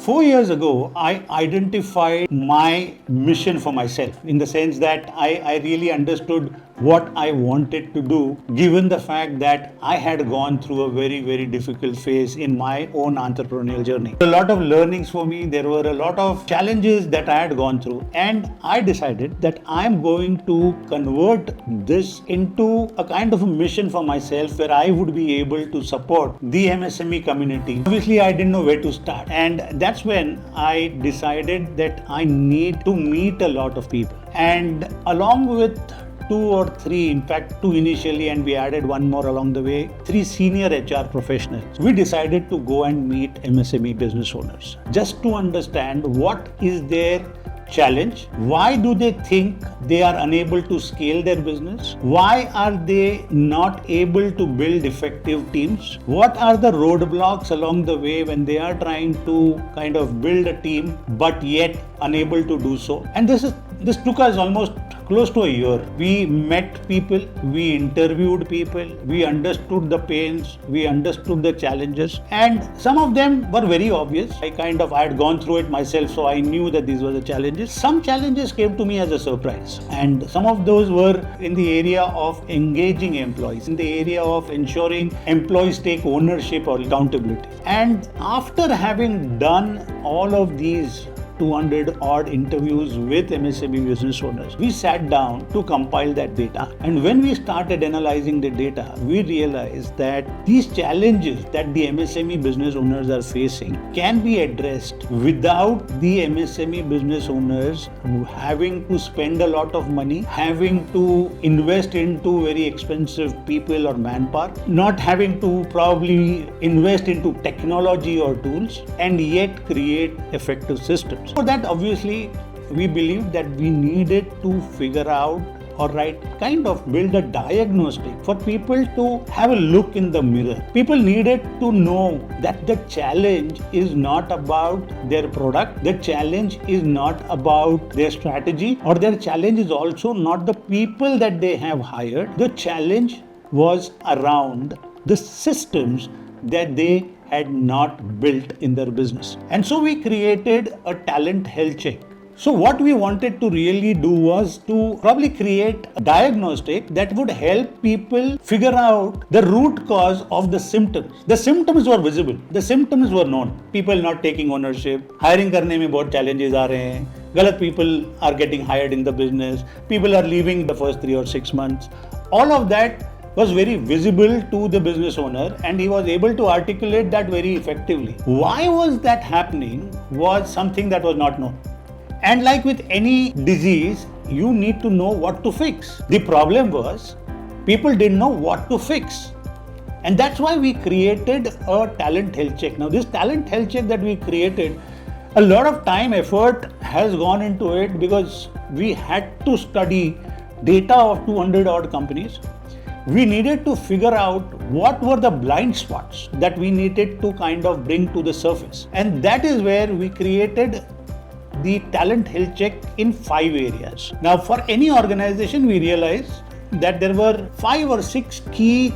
4 years ago, I identified my mission for myself in the sense that I really understood what I wanted to do, given the fact that I had gone through a very, very difficult phase in my own entrepreneurial journey. A lot of learnings for me, there were a lot of challenges that I had gone through, and I decided that I'm going to convert this into a kind of a mission for myself where I would be able to support the MSME community. Obviously, I didn't know where to start, and that's when I decided that I need to meet a lot of people. And along with two or three, in fact, two initially, and we added one more along the way, three senior HR professionals. We decided to go and meet MSME business owners just to understand what is their challenge, why do they think they are unable to scale their business, why are they not able to build effective teams, what are the roadblocks along the way when they are trying to kind of build a team but yet unable to do so. And this took us almost close to a year. We met people, we interviewed people, we understood the pains, we understood the challenges, and some of them were very obvious. I had gone through it myself, so I knew that these were the challenges. Some challenges came to me as a surprise, and some of those were in the area of engaging employees, in the area of ensuring employees take ownership or accountability. And after having done all of these 200 odd interviews with MSME business owners, we sat down to compile that data. And when we started analyzing the data, we realized that these challenges that the MSME business owners are facing can be addressed without the MSME business owners having to spend a lot of money, having to invest into very expensive people or manpower, not having to probably invest into technology or tools, and yet create effective systems. For that, obviously, we believed that we needed to figure out kind of build a diagnostic for people to have a look in the mirror. People needed to know that the challenge is not about their product, the challenge is not about their strategy, or their challenge is also not the people that they have hired. The challenge was around the systems that they had not built in their business. And so we created a talent health check. So what we wanted to really do was to probably create a diagnostic that would help people figure out the root cause of the symptoms. The symptoms were visible. The symptoms were known. People not taking ownership, hiring करने में बहुत challenges आ रहे हैं, गलत people are getting hired in the business, people are leaving the first 3 or 6 months. All of that was very visible to the business owner, and he was able to articulate that very effectively. Why was that happening was something that was not known. And like with any disease, you need to know what to fix. The problem was people didn't know what to fix. And that's why we created a talent health check. Now this talent health check that we created, a lot of time, effort has gone into it because we had to study data of 200 odd companies. We needed to figure out what were the blind spots that we needed to kind of bring to the surface. And that is where we created the talent health check in 5 areas. Now, for any organization, we realized that there were 5 or 6 key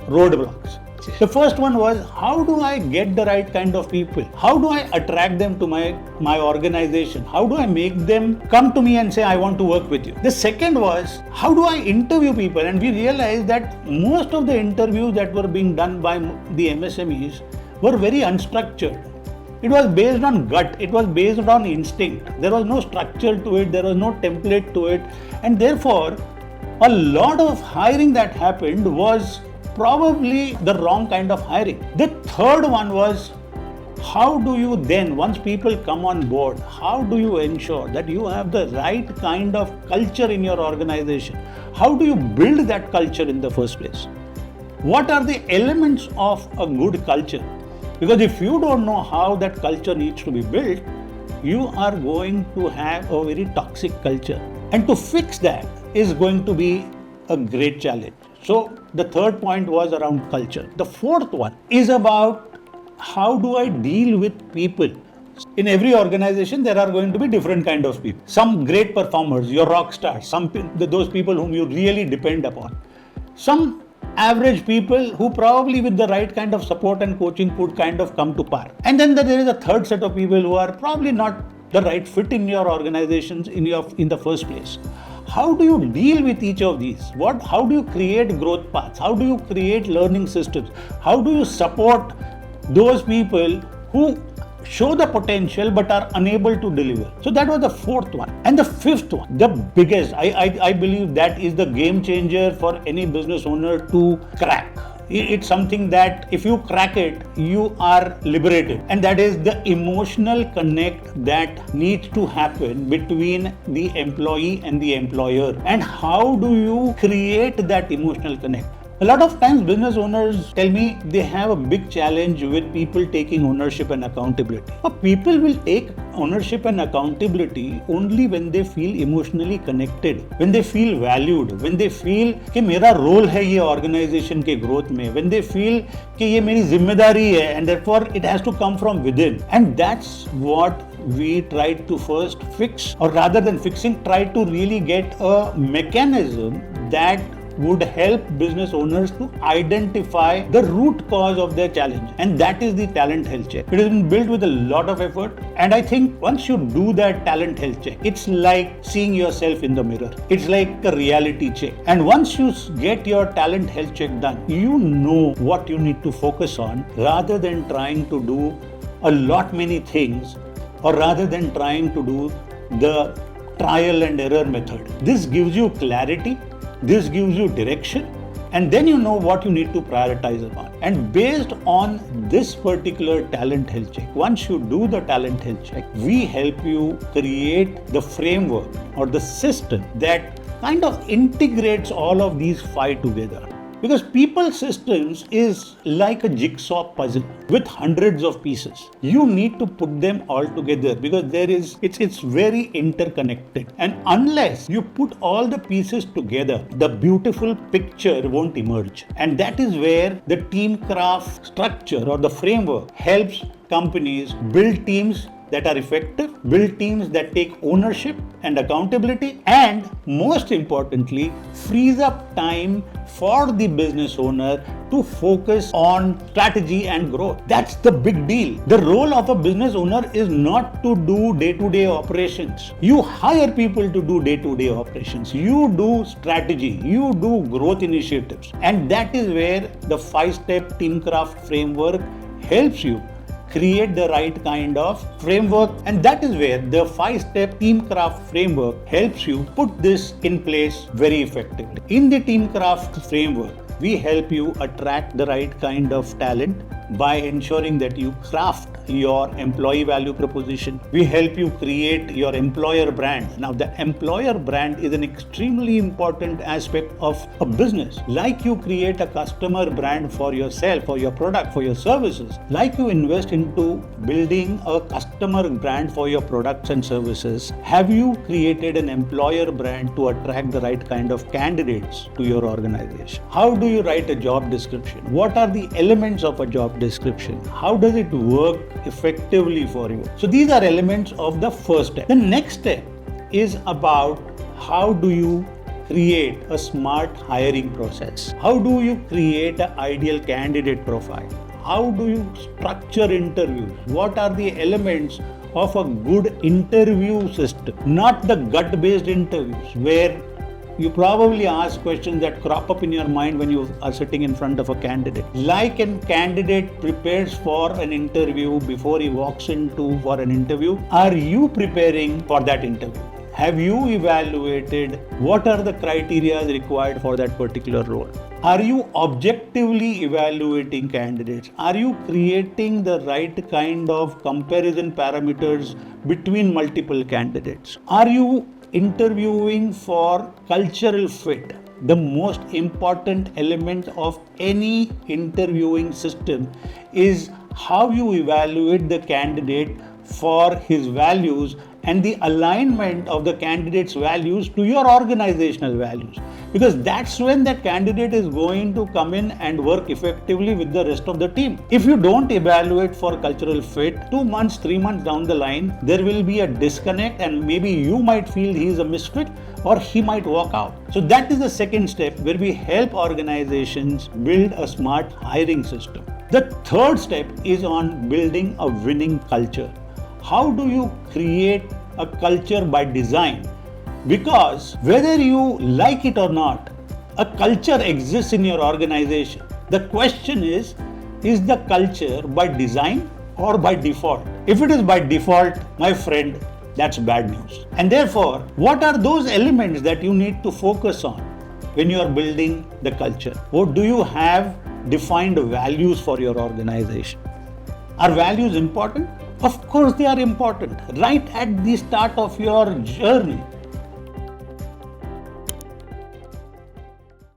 roadblocks. The first one was, how do I get the right kind of people? How do I attract them to my organization? How do I make them come to me and say, I want to work with you? The second was, how do I interview people? And we realized that most of the interviews that were being done by the MSMEs were very unstructured. It was based on gut. It was based on instinct. There was no structure to it. There was no template to it. And therefore, a lot of hiring that happened was probably the wrong kind of hiring. The third one was, how do you then, once people come on board, how do you ensure that you have the right kind of culture in your organization? How do you build that culture in the first place? What are the elements of a good culture? Because if you don't know how that culture needs to be built, you are going to have a very toxic culture. And to fix that is going to be a great challenge. So the third point was around culture. The fourth one is about how do I deal with people. In every organization, there are going to be different kind of people. Some great performers, your rock stars, those people whom you really depend upon. Some average people who probably with the right kind of support and coaching could kind of come to par. And then there is a third set of people who are probably not the right fit in your organizations in the first place. How do you deal with each of these? How do you create growth paths? How do you create learning systems? How do you support those people who show the potential but are unable to deliver? So that was the fourth one. And the fifth one, the biggest, I believe that is the game changer for any business owner to crack. It's something that if you crack it, you are liberated. And that is the emotional connect that needs to happen between the employee and the employer. And how do you create that emotional connect? A lot of times business owners tell me they have a big challenge with people taking ownership and accountability. But people will take ownership and accountability only when they feel emotionally connected, when they feel valued, when they feel कि मेरा role है ये organization के growth में, when they feel कि ये मेरी जिम्मेदारी है, and therefore it has to come from within. And that's what we tried to first fix, or rather than fixing, try to really get a mechanism that would help business owners to identify the root cause of their challenge. And that is the talent health check. It has been built with a lot of effort. And I think once you do that talent health check, it's like seeing yourself in the mirror. It's like a reality check. And once you get your talent health check done, you know what you need to focus on rather than trying to do a lot many things, or rather than trying to do the trial and error method. This gives you clarity. This gives you direction, and then you know what you need to prioritize upon. And based on this particular talent health check, once you do the talent health check, we help you create the framework or the system that kind of integrates all of these five together. Because people systems is like a jigsaw puzzle with hundreds of pieces. You need to put them all together because it's very interconnected. And unless you put all the pieces together, the beautiful picture won't emerge. And that is where the team craft structure or the framework helps companies build teams that are effective, build teams that take ownership and accountability, and most importantly, frees up time for the business owner to focus on strategy and growth. That's the big deal. The role of a business owner is not to do day-to-day operations. You hire people to do day-to-day operations. You do strategy. You do growth initiatives. And that is where the 5-step Teamcraft framework helps you create the right kind of framework, and that is where the 5-step Teamcraft framework helps you put this in place very effectively. In the Teamcraft framework, we help you attract the right kind of talent by ensuring that you craft your employee value proposition. We help you create your employer brand. Now, the employer brand is an extremely important aspect of a business. Like you create a customer brand for yourself, for your product, for your services, like you invest into building a customer brand for your products and services, have you created an employer brand to attract the right kind of candidates to your organization? How do you write a job description? What are the elements of a job description? How does it work effectively for you? So these are elements of the first step. The next step is about how do you create a smart hiring process? How do you create an ideal candidate profile? How do you structure interviews? What are the elements of a good interview system? Not the gut-based interviews where you probably ask questions that crop up in your mind when you are sitting in front of a candidate. Like a candidate prepares for an interview before he walks into for an interview, are you preparing for that interview? Have you evaluated what are the criteria required for that particular role? Are you objectively evaluating candidates? Are you creating the right kind of comparison parameters between multiple candidates? Are you interviewing for cultural fit? The most important element of any interviewing system is how you evaluate the candidate for his values and the alignment of the candidate's values to your organizational values. Because that's when that candidate is going to come in and work effectively with the rest of the team. If you don't evaluate for cultural fit, 2 months, 3 months down the line, there will be a disconnect and maybe you might feel he is a misfit or he might walk out. So that is the second step where we help organizations build a smart hiring system. The third step is on building a winning culture. How do you create a culture by design? Because whether you like it or not, a culture exists in your organization. The question is the culture by design or by default? If it is by default, my friend, that's bad news. And therefore, what are those elements that you need to focus on when you are building the culture? What do you have defined values for your organization? Are values important? Of course they are important. Right at the start of your journey,